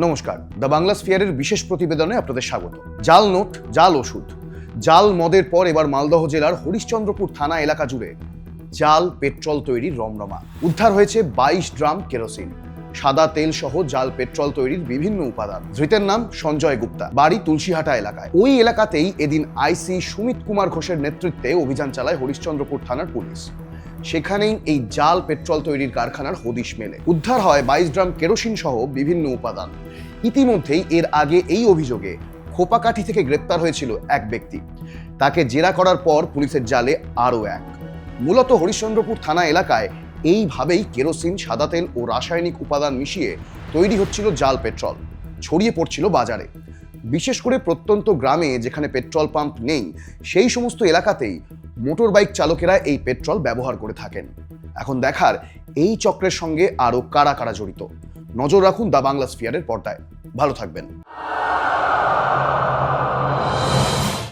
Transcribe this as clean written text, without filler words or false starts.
নমস্কার, দ্য বাংলা স্ফিয়ারের বিশেষ প্রতিবেদনে আপনাদের স্বাগত। জাল নোট, জাল ওষুধ, জাল মদের পর এবার মালদহ জেলার হরিশ্চন্দ্রপুর থানা এলাকা জুড়ে জাল পেট্রোল তৈরির রমরমা। উদ্ধার হয়েছে 22 ড্রাম কেরোসিন, সাদা তেল সহ জাল পেট্রোল তৈরির বিভিন্ন উপাদান। ধৃতের নাম সঞ্জয় গুপ্তা, বাড়ি তুলসীহাটা এলাকায়। ওই এলাকাতেই এদিন আইসি সুমিত কুমার ঘোষের নেতৃত্বে অভিযান চালায় হরিশ্চন্দ্রপুর থানার পুলিশ। সেখানেই এই জাল পেট্রোল তৈরির কারখানার হদিশ মেলে। উদ্ধার হয় 22 ড্রাম কেরোসিন সহ বিভিন্ন উপাদান। ইতিমধ্যেই এর আগে এই অভিযোগে খোপাকাঠি থেকে গ্রেপ্তার হয়েছিল এক ব্যক্তি। তাকে জেরা করার পর পুলিশের জালে আরও এক। মূলত হরিশ্চন্দ্রপুর থানা এলাকায় এইভাবেই কেরোসিন, সাদা তেল ও রাসায়নিক উপাদান মিশিয়ে তৈরি হচ্ছিল জাল পেট্রোল, ছড়িয়ে পড়ছিল বাজারে। বিশেষ করে প্রত্যন্ত গ্রামে যেখানে পেট্রোল পাম্প নেই, সেই সমস্ত এলাকাতেই মোটর বাইক চালকেরা এই পেট্রোল ব্যবহার করে থাকেন। এখন দেখার এই চক্রের সঙ্গে আরও কারা কারা জড়িত। নজর রাখুন দ্য বাংলা স্ফিয়ারের পর্দায়। ভালো থাকবেন।